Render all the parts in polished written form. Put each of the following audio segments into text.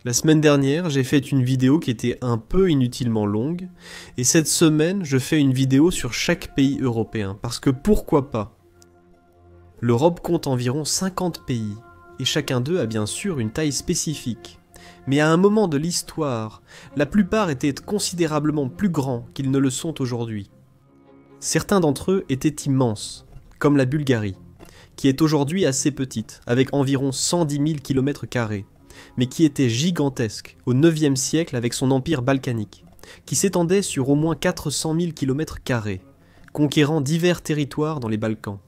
La semaine dernière, j'ai fait une vidéo qui était un peu inutilement longue, et cette semaine, je fais une vidéo sur chaque pays européen, parce que pourquoi pas? L'Europe compte environ 50 pays, et chacun d'eux a bien sûr une taille spécifique. Mais à un moment de l'histoire, la plupart étaient considérablement plus grands qu'ils ne le sont aujourd'hui. Certains d'entre eux étaient immenses, comme la Bulgarie, qui est aujourd'hui assez petite, avec environ 110 000 km², mais qui était gigantesque au IXe siècle avec son empire balkanique, qui s'étendait sur au moins 400 000 km², conquérant divers territoires dans les Balkans,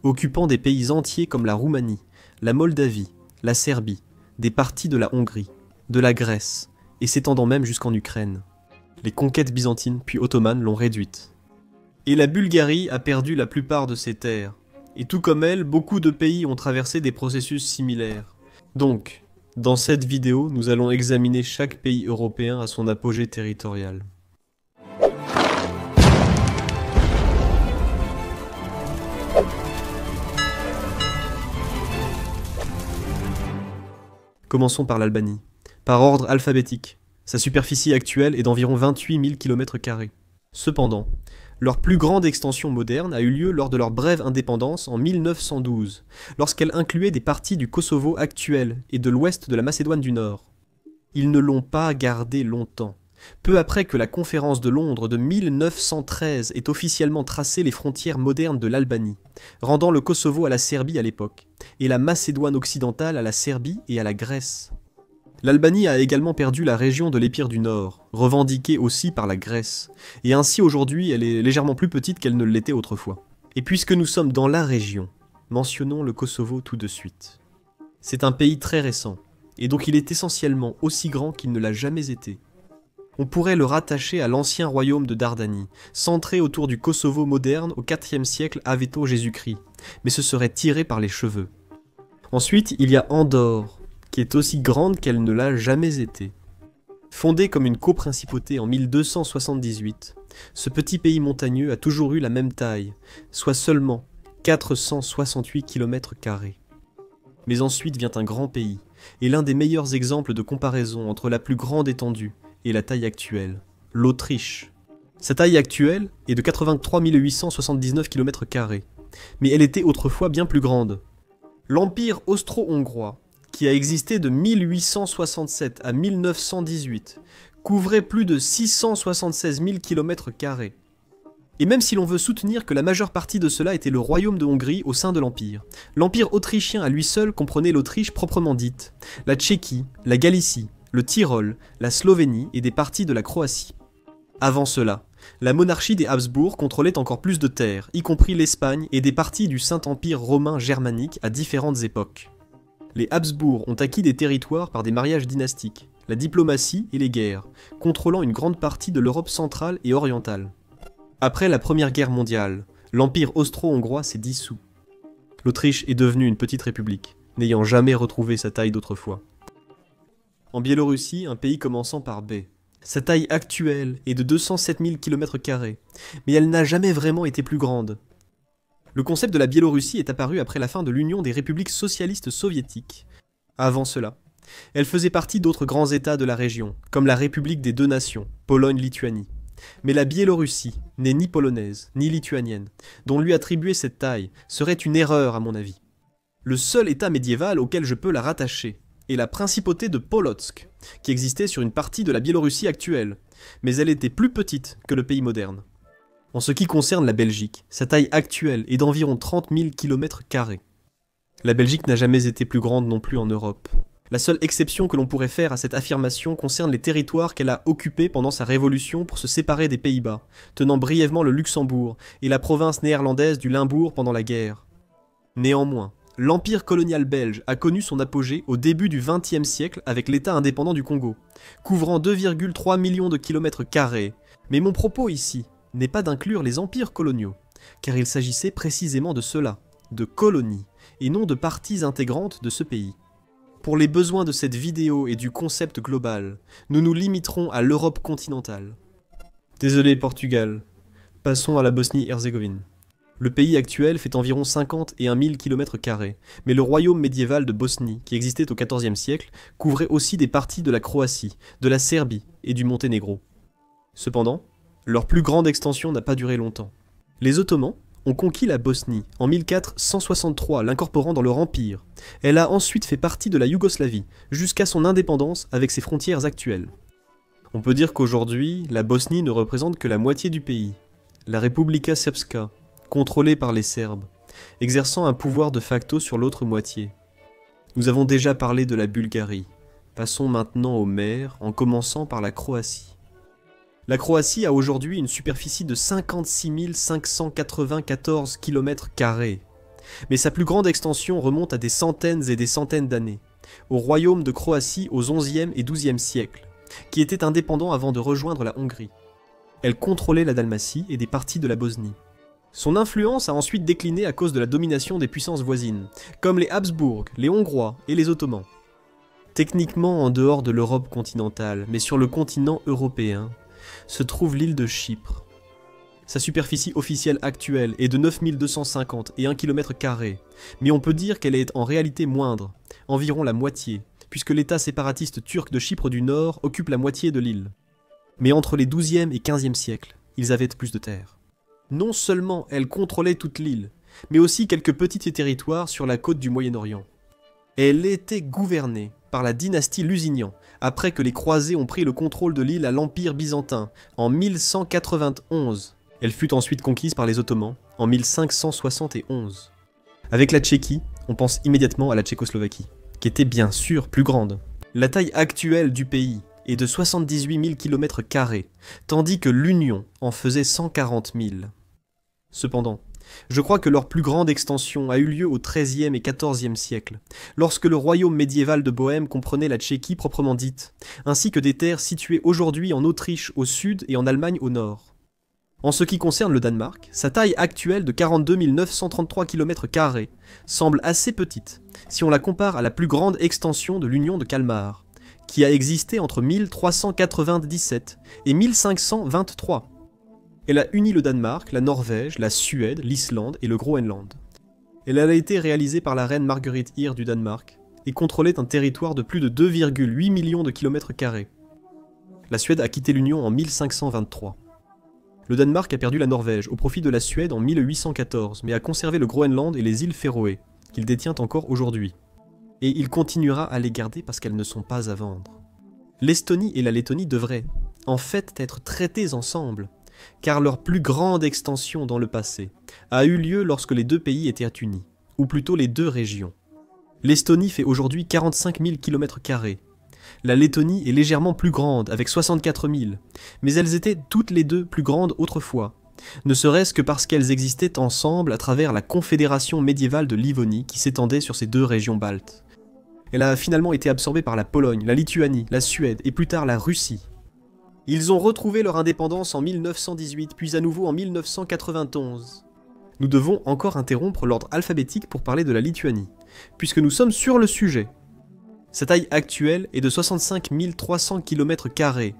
occupant des pays entiers comme la Roumanie, la Moldavie, la Serbie, des parties de la Hongrie, de la Grèce, et s'étendant même jusqu'en Ukraine. Les conquêtes byzantines puis ottomanes l'ont réduite. Et la Bulgarie a perdu la plupart de ses terres, et tout comme elle, beaucoup de pays ont traversé des processus similaires. Donc, dans cette vidéo, nous allons examiner chaque pays européen à son apogée territorial. Commençons par l'Albanie, par ordre alphabétique. Sa superficie actuelle est d'environ 28 000 km². Cependant, leur plus grande extension moderne a eu lieu lors de leur brève indépendance en 1912, lorsqu'elle incluait des parties du Kosovo actuel et de l'ouest de la Macédoine du Nord. Ils ne l'ont pas gardé longtemps. Peu après que la conférence de Londres de 1913 ait officiellement tracé les frontières modernes de l'Albanie, rendant le Kosovo à la Serbie à l'époque, et la Macédoine occidentale à la Serbie et à la Grèce. L'Albanie a également perdu la région de l'Épire du Nord, revendiquée aussi par la Grèce, et ainsi aujourd'hui elle est légèrement plus petite qu'elle ne l'était autrefois. Et puisque nous sommes dans la région, mentionnons le Kosovo tout de suite. C'est un pays très récent, et donc il est essentiellement aussi grand qu'il ne l'a jamais été. On pourrait le rattacher à l'ancien royaume de Dardanie, centré autour du Kosovo moderne au IVe siècle Aveto Jésus-Christ, mais ce serait tiré par les cheveux. Ensuite, il y a Andorre, qui est aussi grande qu'elle ne l'a jamais été. Fondée comme une coprincipauté en 1278, ce petit pays montagneux a toujours eu la même taille, soit seulement 468 km². Mais ensuite vient un grand pays, et l'un des meilleurs exemples de comparaison entre la plus grande étendue et la taille actuelle, l'Autriche. Sa taille actuelle est de 83 879 km², mais elle était autrefois bien plus grande. L'Empire austro-hongrois, qui a existé de 1867 à 1918, couvrait plus de 676 000 km². Et même si l'on veut soutenir que la majeure partie de cela était le royaume de Hongrie au sein de l'Empire, l'Empire autrichien à lui seul comprenait l'Autriche proprement dite, la Tchéquie, la Galicie, le Tyrol, la Slovénie et des parties de la Croatie. Avant cela, la monarchie des Habsbourg contrôlait encore plus de terres, y compris l'Espagne et des parties du Saint-Empire romain germanique à différentes époques. Les Habsbourg ont acquis des territoires par des mariages dynastiques, la diplomatie et les guerres, contrôlant une grande partie de l'Europe centrale et orientale. Après la Première Guerre mondiale, l'Empire austro-hongrois s'est dissous. L'Autriche est devenue une petite république, n'ayant jamais retrouvé sa taille d'autrefois. En Biélorussie, un pays commençant par B. Sa taille actuelle est de 207 000 km², mais elle n'a jamais vraiment été plus grande. Le concept de la Biélorussie est apparu après la fin de l'Union des républiques socialistes soviétiques. Avant cela, elle faisait partie d'autres grands États de la région, comme la République des deux nations, Pologne-Lituanie. Mais la Biélorussie n'est ni polonaise, ni lituanienne, dont lui attribuer cette taille serait une erreur à mon avis. Le seul État médiéval auquel je peux la rattacher est la principauté de Polotsk, qui existait sur une partie de la Biélorussie actuelle, mais elle était plus petite que le pays moderne. En ce qui concerne la Belgique, sa taille actuelle est d'environ 30 000 km². La Belgique n'a jamais été plus grande non plus en Europe. La seule exception que l'on pourrait faire à cette affirmation concerne les territoires qu'elle a occupés pendant sa révolution pour se séparer des Pays-Bas, tenant brièvement le Luxembourg et la province néerlandaise du Limbourg pendant la guerre. Néanmoins, l'empire colonial belge a connu son apogée au début du XXe siècle avec l'État indépendant du Congo, couvrant 2,3 millions de km². Mais mon propos ici n'est pas d'inclure les empires coloniaux, car il s'agissait précisément de cela, de colonies, et non de parties intégrantes de ce pays. Pour les besoins de cette vidéo et du concept global, nous nous limiterons à l'Europe continentale. Désolé Portugal, passons à la Bosnie-Herzégovine. Le pays actuel fait environ 50 et 1 000 km², mais le royaume médiéval de Bosnie, qui existait au XIVe siècle, couvrait aussi des parties de la Croatie, de la Serbie et du Monténégro. Cependant, leur plus grande extension n'a pas duré longtemps. Les Ottomans ont conquis la Bosnie en 1463, l'incorporant dans leur empire. Elle a ensuite fait partie de la Yougoslavie, jusqu'à son indépendance avec ses frontières actuelles. On peut dire qu'aujourd'hui, la Bosnie ne représente que la moitié du pays. La Republika Srpska, contrôlée par les Serbes, exerçant un pouvoir de facto sur l'autre moitié. Nous avons déjà parlé de la Bulgarie. Passons maintenant aux mers, en commençant par la Croatie. La Croatie a aujourd'hui une superficie de 56 594 km², mais sa plus grande extension remonte à des centaines et des centaines d'années, au royaume de Croatie aux XIe et XIIe siècles, qui était indépendant avant de rejoindre la Hongrie. Elle contrôlait la Dalmatie et des parties de la Bosnie. Son influence a ensuite décliné à cause de la domination des puissances voisines, comme les Habsbourg, les Hongrois et les Ottomans. Techniquement en dehors de l'Europe continentale, mais sur le continent européen, se trouve l'île de Chypre. Sa superficie officielle actuelle est de 9250 et 1 km², mais on peut dire qu'elle est en réalité moindre, environ la moitié, puisque l'État séparatiste turc de Chypre du Nord occupe la moitié de l'île. Mais entre les XIIe et XVe siècles, ils avaient plus de terre. Non seulement elle contrôlait toute l'île, mais aussi quelques petits territoires sur la côte du Moyen-Orient. Elle était gouvernée par la dynastie Lusignan, après que les croisés ont pris le contrôle de l'île à l'Empire byzantin en 1191. Elle fut ensuite conquise par les Ottomans en 1571. Avec la Tchéquie, on pense immédiatement à la Tchécoslovaquie, qui était bien sûr plus grande. La taille actuelle du pays est de 78 000 km², tandis que l'Union en faisait 140 000. Cependant, je crois que leur plus grande extension a eu lieu au XIIIe et XIVe siècle, lorsque le royaume médiéval de Bohême comprenait la Tchéquie proprement dite, ainsi que des terres situées aujourd'hui en Autriche au sud et en Allemagne au nord. En ce qui concerne le Danemark, sa taille actuelle de 42 933 km² semble assez petite, si on la compare à la plus grande extension de l'Union de Kalmar, qui a existé entre 1397 et 1523. Elle a uni le Danemark, la Norvège, la Suède, l'Islande et le Groenland. Elle a été réalisée par la reine Marguerite Ire du Danemark et contrôlait un territoire de plus de 2,8 millions de km². La Suède a quitté l'Union en 1523. Le Danemark a perdu la Norvège au profit de la Suède en 1814, mais a conservé le Groenland et les îles Féroé, qu'il détient encore aujourd'hui. Et il continuera à les garder parce qu'elles ne sont pas à vendre. L'Estonie et la Lettonie devraient, en fait, être traitées ensemble, car leur plus grande extension dans le passé a eu lieu lorsque les deux pays étaient unis, ou plutôt les deux régions. L'Estonie fait aujourd'hui 45 000 km². La Lettonie est légèrement plus grande, avec 64 000, mais elles étaient toutes les deux plus grandes autrefois, ne serait-ce que parce qu'elles existaient ensemble à travers la confédération médiévale de Livonie qui s'étendait sur ces deux régions baltes. Elle a finalement été absorbée par la Pologne, la Lituanie, la Suède et plus tard la Russie. Ils ont retrouvé leur indépendance en 1918, puis à nouveau en 1991. Nous devons encore interrompre l'ordre alphabétique pour parler de la Lituanie, puisque nous sommes sur le sujet. Sa taille actuelle est de 65 300 km²,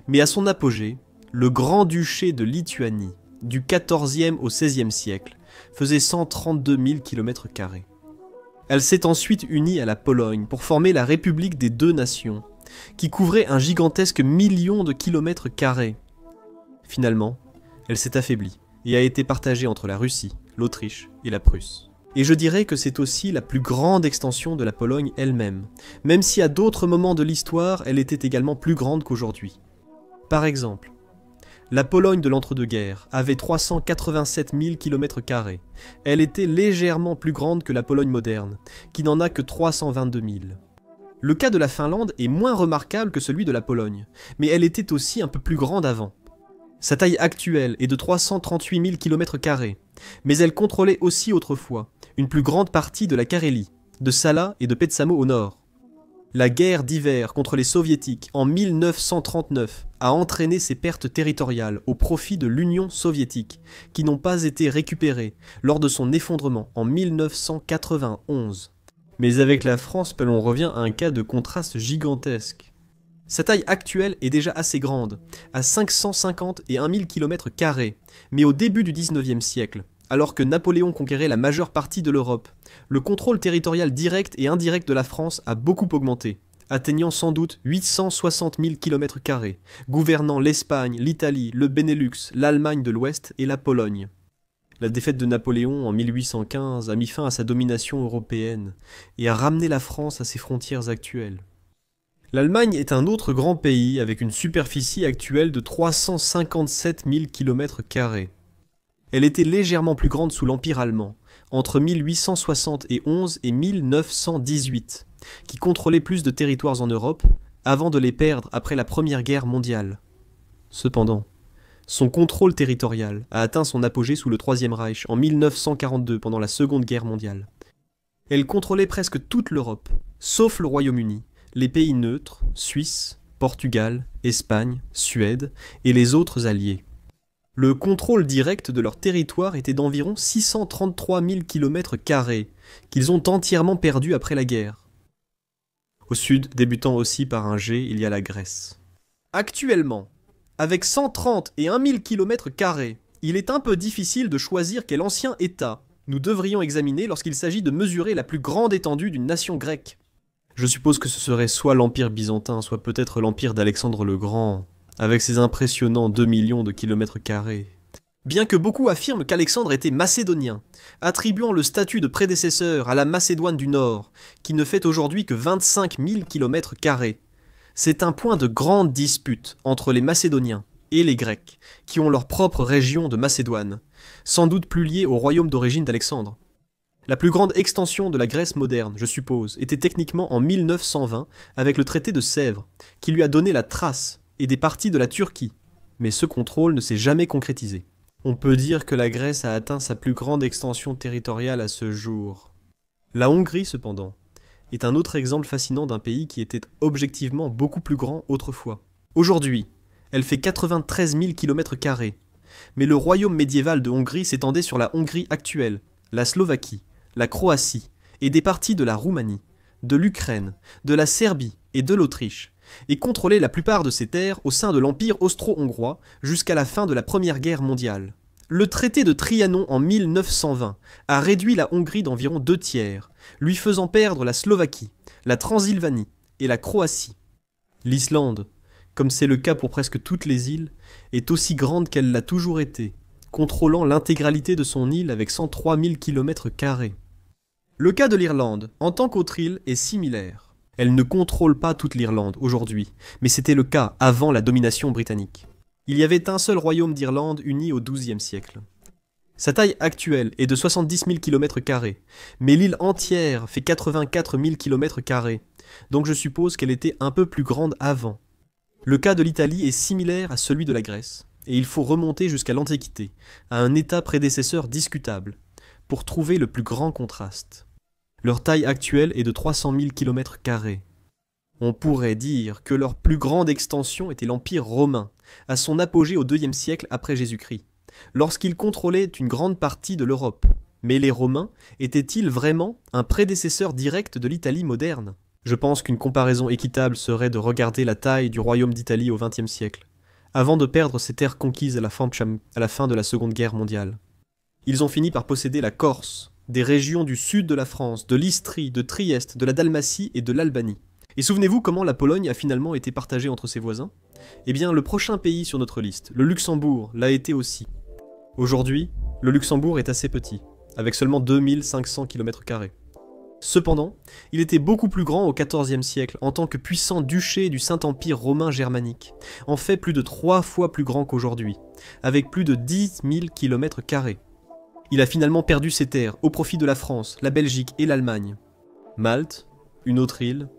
mais à son apogée, le Grand-Duché de Lituanie, du XIVe au XVIe siècle, faisait 132 000 km². Elle s'est ensuite unie à la Pologne pour former la République des deux nations, qui couvrait un gigantesque million de kilomètres carrés. Finalement, elle s'est affaiblie et a été partagée entre la Russie, l'Autriche et la Prusse. Et je dirais que c'est aussi la plus grande extension de la Pologne elle-même, même si à d'autres moments de l'histoire, elle était également plus grande qu'aujourd'hui. Par exemple, la Pologne de l'entre-deux-guerres avait 387 000 km². Elle était légèrement plus grande que la Pologne moderne, qui n'en a que 322 000. Le cas de la Finlande est moins remarquable que celui de la Pologne, mais elle était aussi un peu plus grande avant. Sa taille actuelle est de 338 000 km², mais elle contrôlait aussi autrefois une plus grande partie de la Carélie, de Sala et de Petsamo au nord. La guerre d'hiver contre les soviétiques en 1939 a entraîné ces pertes territoriales au profit de l'Union soviétique, qui n'ont pas été récupérées lors de son effondrement en 1991. Mais avec la France, on revient à un cas de contraste gigantesque. Sa taille actuelle est déjà assez grande, à 550 et 1000 km², mais au début du 19e siècle, alors que Napoléon conquérait la majeure partie de l'Europe, le contrôle territorial direct et indirect de la France a beaucoup augmenté, atteignant sans doute 860 000 km², gouvernant l'Espagne, l'Italie, le Benelux, l'Allemagne de l'Ouest et la Pologne. La défaite de Napoléon en 1815 a mis fin à sa domination européenne et a ramené la France à ses frontières actuelles. L'Allemagne est un autre grand pays avec une superficie actuelle de 357 000 km². Elle était légèrement plus grande sous l'Empire allemand, entre 1871 et 1918, qui contrôlait plus de territoires en Europe, avant de les perdre après la Première Guerre mondiale. Cependant, son contrôle territorial a atteint son apogée sous le Troisième Reich en 1942 pendant la Seconde Guerre mondiale. Elle contrôlait presque toute l'Europe, sauf le Royaume-Uni, les pays neutres, Suisse, Portugal, Espagne, Suède et les autres alliés. Le contrôle direct de leur territoire était d'environ 633 000 km², qu'ils ont entièrement perdu après la guerre. Au sud, débutant aussi par un G, il y a la Grèce. Actuellement, avec 130 et 1 000 km², il est un peu difficile de choisir quel ancien État nous devrions examiner lorsqu'il s'agit de mesurer la plus grande étendue d'une nation grecque. Je suppose que ce serait soit l'Empire byzantin, soit peut-être l'Empire d'Alexandre le Grand, avec ses impressionnants 2 millions de km². Bien que beaucoup affirment qu'Alexandre était macédonien, attribuant le statut de prédécesseur à la Macédoine du Nord, qui ne fait aujourd'hui que 25 000 km². C'est un point de grande dispute entre les Macédoniens et les Grecs, qui ont leur propre région de Macédoine, sans doute plus liée au royaume d'origine d'Alexandre. La plus grande extension de la Grèce moderne, je suppose, était techniquement en 1920 avec le traité de Sèvres, qui lui a donné la Thrace et des parties de la Turquie, mais ce contrôle ne s'est jamais concrétisé. On peut dire que la Grèce a atteint sa plus grande extension territoriale à ce jour. La Hongrie, cependant, est un autre exemple fascinant d'un pays qui était objectivement beaucoup plus grand autrefois. Aujourd'hui, elle fait 93 000 km², mais le royaume médiéval de Hongrie s'étendait sur la Hongrie actuelle, la Slovaquie, la Croatie et des parties de la Roumanie, de l'Ukraine, de la Serbie et de l'Autriche, et contrôlait la plupart de ces terres au sein de l'Empire austro-hongrois jusqu'à la fin de la Première Guerre mondiale. Le traité de Trianon en 1920 a réduit la Hongrie d'environ 2/3, lui faisant perdre la Slovaquie, la Transylvanie et la Croatie. L'Islande, comme c'est le cas pour presque toutes les îles, est aussi grande qu'elle l'a toujours été, contrôlant l'intégralité de son île avec 103 000 km². Le cas de l'Irlande, en tant qu'autre île, est similaire. Elle ne contrôle pas toute l'Irlande aujourd'hui, mais c'était le cas avant la domination britannique. Il y avait un seul royaume d'Irlande uni au XIIe siècle. Sa taille actuelle est de 70 000 km², mais l'île entière fait 84 000 km², donc je suppose qu'elle était un peu plus grande avant. Le cas de l'Italie est similaire à celui de la Grèce, et il faut remonter jusqu'à l'Antiquité, à un état prédécesseur discutable, pour trouver le plus grand contraste. Leur taille actuelle est de 300 000 km². On pourrait dire que leur plus grande extension était l'Empire romain, à son apogée au IIe siècle après Jésus-Christ, lorsqu'il contrôlait une grande partie de l'Europe. Mais les Romains étaient-ils vraiment un prédécesseur direct de l'Italie moderne ? Je pense qu'une comparaison équitable serait de regarder la taille du royaume d'Italie au XXe siècle, avant de perdre ses terres conquises à la fin de la Seconde Guerre mondiale. Ils ont fini par posséder la Corse, des régions du sud de la France, de l'Istrie, de Trieste, de la Dalmatie et de l'Albanie. Et souvenez-vous comment la Pologne a finalement été partagée entre ses voisins ? Eh bien, le prochain pays sur notre liste, le Luxembourg, l'a été aussi. Aujourd'hui, le Luxembourg est assez petit, avec seulement 2500 km². Cependant, il était beaucoup plus grand au XIVe siècle en tant que puissant duché du Saint-Empire romain germanique, en fait plus de 3 fois plus grand qu'aujourd'hui, avec plus de 10 000 km². Il a finalement perdu ses terres au profit de la France, la Belgique et l'Allemagne. Malte, une autre île,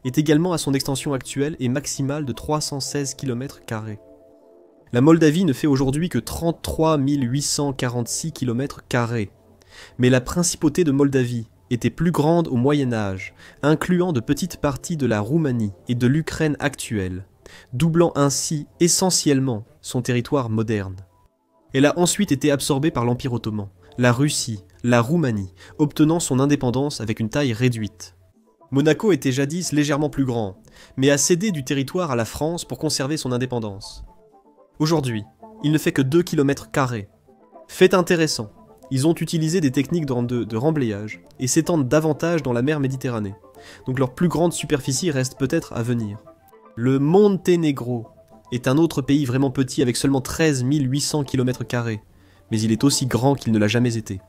est également à son extension actuelle et maximale de 316 km². La Moldavie ne fait aujourd'hui que 33 846 km², mais la principauté de Moldavie était plus grande au Moyen Âge, incluant de petites parties de la Roumanie et de l'Ukraine actuelle, doublant ainsi essentiellement son territoire moderne. Elle a ensuite été absorbée par l'Empire ottoman, la Russie, la Roumanie, obtenant son indépendance avec une taille réduite. Monaco était jadis légèrement plus grand, mais a cédé du territoire à la France pour conserver son indépendance. Aujourd'hui, il ne fait que 2 km². Fait intéressant, Ils ont utilisé des techniques de remblayage et s'étendent davantage dans la mer Méditerranée. Donc leur plus grande superficie reste peut-être à venir. Le Monténégro est un autre pays vraiment petit avec seulement 13 800 km², mais il est aussi grand qu'il ne l'a jamais été.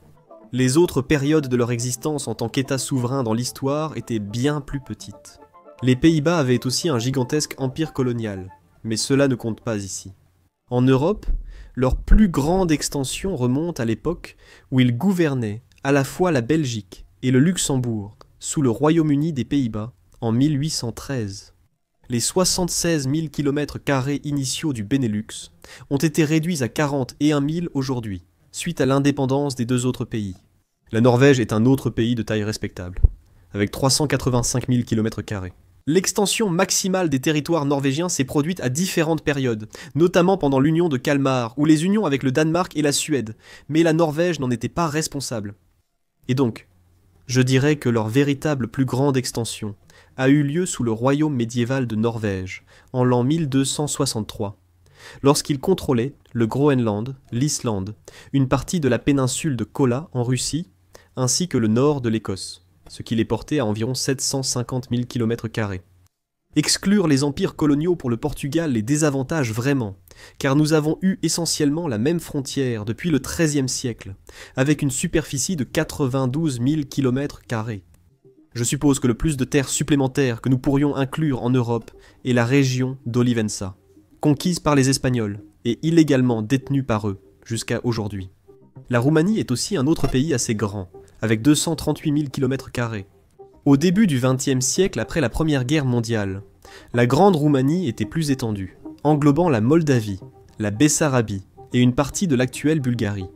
Les autres périodes de leur existence en tant qu'État souverain dans l'histoire étaient bien plus petites. Les Pays-Bas avaient aussi un gigantesque empire colonial, mais cela ne compte pas ici. En Europe, leur plus grande extension remonte à l'époque où ils gouvernaient à la fois la Belgique et le Luxembourg sous le Royaume-Uni des Pays-Bas en 1813. Les 76 000 km² initiaux du Benelux ont été réduits à 41 000 aujourd'hui, suite à l'indépendance des deux autres pays. La Norvège est un autre pays de taille respectable, avec 385 000 km². L'extension maximale des territoires norvégiens s'est produite à différentes périodes, notamment pendant l'union de Kalmar, ou les unions avec le Danemark et la Suède, mais la Norvège n'en était pas responsable. Et donc, je dirais que leur véritable plus grande extension a eu lieu sous le royaume médiéval de Norvège, en l'an 1263, lorsqu'ils contrôlaient le Groenland, l'Islande, une partie de la péninsule de Kola en Russie, ainsi que le nord de l'Écosse, ce qui les portait à environ 750 000 km². Exclure les empires coloniaux pour le Portugal les désavantage vraiment, car nous avons eu essentiellement la même frontière depuis le XIIIe siècle, avec une superficie de 92 000 km². Je suppose que le plus de terres supplémentaires que nous pourrions inclure en Europe est la région d'Olivença, conquise par les Espagnols et illégalement détenue par eux jusqu'à aujourd'hui. La Roumanie est aussi un autre pays assez grand, avec 238 000 km². Au début du XXe siècle, après la Première Guerre mondiale, la Grande Roumanie était plus étendue, englobant la Moldavie, la Bessarabie et une partie de l'actuelle Bulgarie.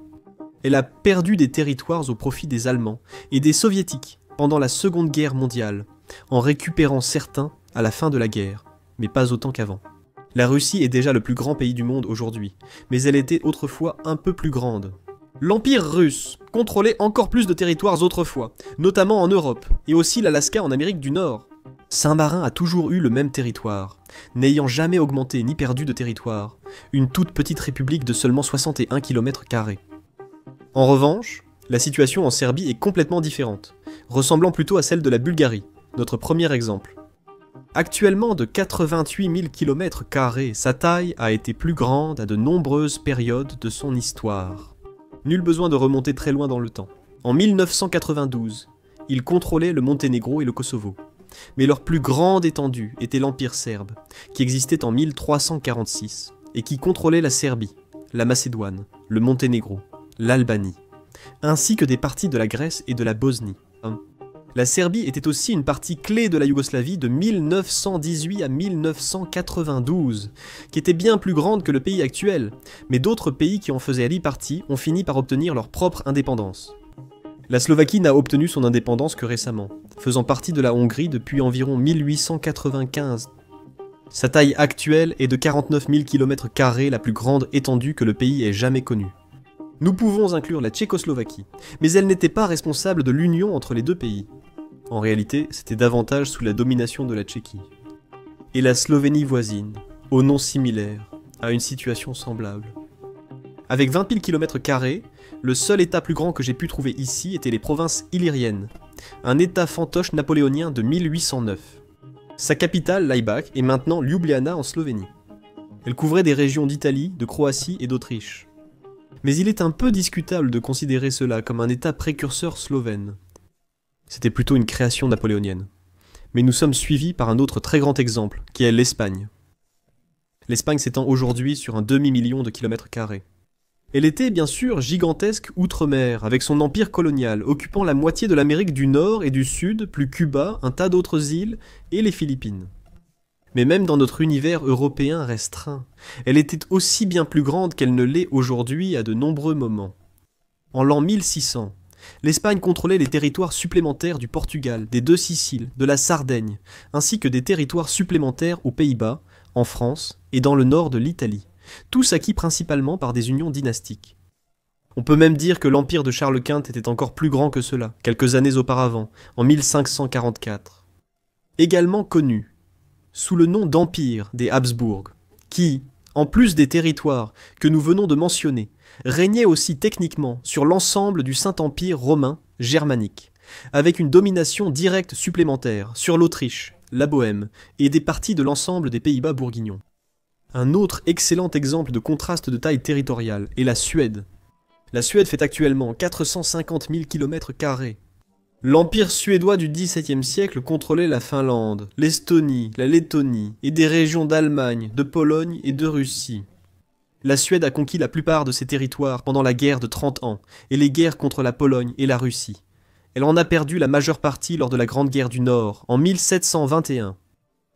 Elle a perdu des territoires au profit des Allemands et des Soviétiques pendant la Seconde Guerre mondiale, en récupérant certains à la fin de la guerre, mais pas autant qu'avant. La Russie est déjà le plus grand pays du monde aujourd'hui, mais elle était autrefois un peu plus grande. L'Empire russe contrôlait encore plus de territoires autrefois, notamment en Europe, et aussi l'Alaska en Amérique du Nord. Saint-Marin a toujours eu le même territoire, n'ayant jamais augmenté ni perdu de territoire, une toute petite république de seulement 61 km². En revanche, la situation en Serbie est complètement différente, ressemblant plutôt à celle de la Bulgarie, notre premier exemple. Actuellement de 88 000 km², sa taille a été plus grande à de nombreuses périodes de son histoire. Nul besoin de remonter très loin dans le temps. En 1992, ils contrôlaient le Monténégro et le Kosovo. Mais leur plus grande étendue était l'Empire serbe, qui existait en 1346, et qui contrôlait la Serbie, la Macédoine, le Monténégro, l'Albanie, ainsi que des parties de la Grèce et de la Bosnie. La Serbie était aussi une partie clé de la Yougoslavie de 1918 à 1992, qui était bien plus grande que le pays actuel, mais d'autres pays qui en faisaient ali partie ont fini par obtenir leur propre indépendance. La Slovaquie n'a obtenu son indépendance que récemment, faisant partie de la Hongrie depuis environ 1895. Sa taille actuelle est de 49 000 km², la plus grande étendue que le pays ait jamais connue. Nous pouvons inclure la Tchécoslovaquie, mais elle n'était pas responsable de l'union entre les deux pays. En réalité, c'était davantage sous la domination de la Tchéquie. Et la Slovénie voisine, au nom similaire, a une situation semblable. Avec 20 000 km², le seul état plus grand que j'ai pu trouver ici était les provinces illyriennes, un état fantoche napoléonien de 1809. Sa capitale, Laibach, est maintenant Ljubljana en Slovénie. Elle couvrait des régions d'Italie, de Croatie et d'Autriche. Mais il est un peu discutable de considérer cela comme un état précurseur slovène. C'était plutôt une création napoléonienne. Mais nous sommes suivis par un autre très grand exemple, qui est l'Espagne. L'Espagne s'étend aujourd'hui sur un demi-million de km². Elle était bien sûr gigantesque outre-mer, avec son empire colonial, occupant la moitié de l'Amérique du Nord et du Sud, plus Cuba, un tas d'autres îles, et les Philippines. Mais même dans notre univers européen restreint, elle était aussi bien plus grande qu'elle ne l'est aujourd'hui à de nombreux moments. En l'an 1600, l'Espagne contrôlait les territoires supplémentaires du Portugal, des deux Siciles, de la Sardaigne, ainsi que des territoires supplémentaires aux Pays-Bas, en France et dans le nord de l'Italie, tous acquis principalement par des unions dynastiques. On peut même dire que l'empire de Charles Quint était encore plus grand que cela, quelques années auparavant, en 1544. Également connu sous le nom d'Empire des Habsbourg, qui, en plus des territoires que nous venons de mentionner, régnait aussi techniquement sur l'ensemble du Saint-Empire romain germanique, avec une domination directe supplémentaire sur l'Autriche, la Bohême et des parties de l'ensemble des Pays-Bas bourguignons. Un autre excellent exemple de contraste de taille territoriale est la Suède. La Suède fait actuellement 450 000 km². L'empire suédois du XVIIe siècle contrôlait la Finlande, l'Estonie, la Lettonie et des régions d'Allemagne, de Pologne et de Russie. La Suède a conquis la plupart de ces territoires pendant la guerre de 30 ans et les guerres contre la Pologne et la Russie. Elle en a perdu la majeure partie lors de la Grande Guerre du Nord, en 1721.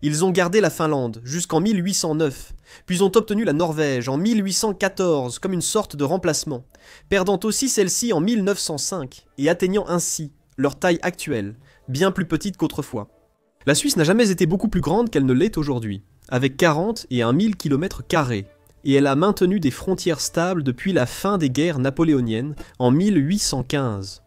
Ils ont gardé la Finlande jusqu'en 1809, puis ont obtenu la Norvège en 1814 comme une sorte de remplacement, perdant aussi celle-ci en 1905 et atteignant ainsi leur taille actuelle, bien plus petite qu'autrefois. La Suisse n'a jamais été beaucoup plus grande qu'elle ne l'est aujourd'hui, avec 40 et 1 000 km², et elle a maintenu des frontières stables depuis la fin des guerres napoléoniennes en 1815.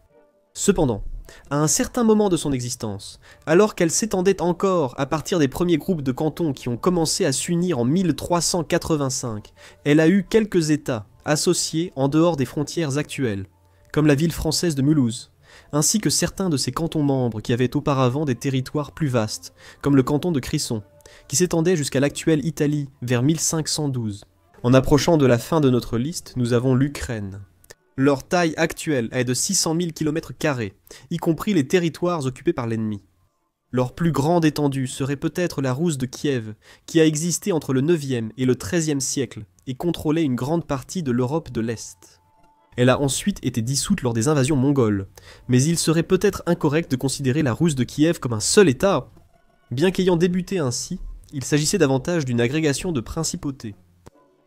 Cependant, à un certain moment de son existence, alors qu'elle s'étendait encore à partir des premiers groupes de cantons qui ont commencé à s'unir en 1385, elle a eu quelques États associés en dehors des frontières actuelles, comme la ville française de Mulhouse, ainsi que certains de ses cantons membres qui avaient auparavant des territoires plus vastes, comme le canton de Crisson, qui s'étendait jusqu'à l'actuelle Italie vers 1512. En approchant de la fin de notre liste, nous avons l'Ukraine. Leur taille actuelle est de 600 000 km², y compris les territoires occupés par l'ennemi. Leur plus grande étendue serait peut-être la Rousse de Kiev, qui a existé entre le 9e et le 13e siècle et contrôlait une grande partie de l'Europe de l'Est. Elle a ensuite été dissoute lors des invasions mongoles, mais il serait peut-être incorrect de considérer la Rousse de Kiev comme un seul État. Bien qu'ayant débuté ainsi, il s'agissait davantage d'une agrégation de principautés.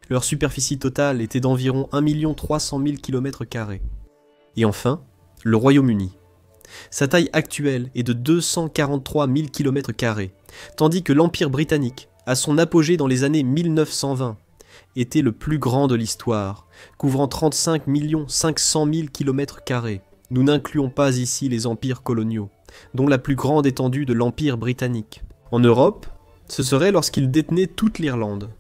Leur superficie totale était d'environ 1 300 000 km². Et enfin, le Royaume-Uni. Sa taille actuelle est de 243 000 km², tandis que l'Empire britannique, à son apogée dans les années 1920, était le plus grand de l'histoire, couvrant 35 500 000 km². Nous n'incluons pas ici les empires coloniaux, dont la plus grande étendue de l'Empire britannique. En Europe, ce serait lorsqu'ils détenaient toute l'Irlande.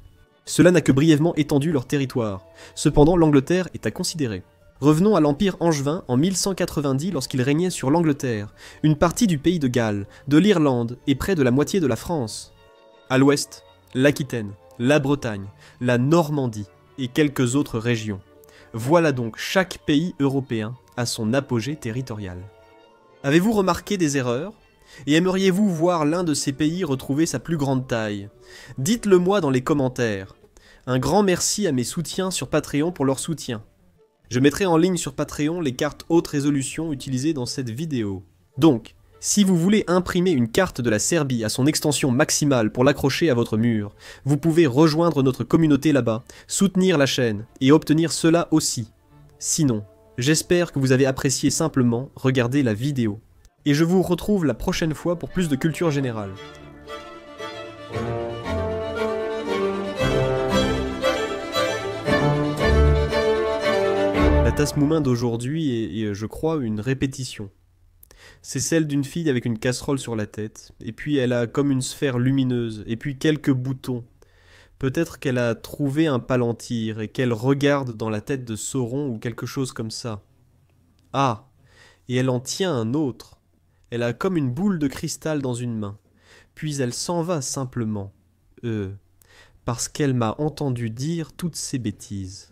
Cela n'a que brièvement étendu leur territoire. Cependant, l'Angleterre est à considérer. Revenons à l'Empire angevin en 1190 lorsqu'il régnait sur l'Angleterre, une partie du pays de Galles, de l'Irlande et près de la moitié de la France. À l'ouest, l'Aquitaine, la Bretagne, la Normandie et quelques autres régions. Voilà donc chaque pays européen à son apogée territorial. Avez-vous remarqué des erreurs ? Et aimeriez-vous voir l'un de ces pays retrouver sa plus grande taille? Dites-le moi dans les commentaires. Un grand merci à mes soutiens sur Patreon pour leur soutien. Je mettrai en ligne sur Patreon les cartes haute résolution utilisées dans cette vidéo. Donc, si vous voulez imprimer une carte de la Serbie à son extension maximale pour l'accrocher à votre mur, vous pouvez rejoindre notre communauté là-bas, soutenir la chaîne et obtenir cela aussi. Sinon, j'espère que vous avez apprécié simplement regarder la vidéo. Et je vous retrouve la prochaine fois pour plus de culture générale. La tasse Moomin d'aujourd'hui est, je crois, une répétition. C'est celle d'une fille avec une casserole sur la tête, et puis elle a comme une sphère lumineuse, et puis quelques boutons. Peut-être qu'elle a trouvé un palantir, et qu'elle regarde dans la tête de Sauron ou quelque chose comme ça. Ah, et elle en tient un autre. Elle a comme une boule de cristal dans une main. Puis elle s'en va simplement. Parce qu'elle m'a entendu dire toutes ces bêtises.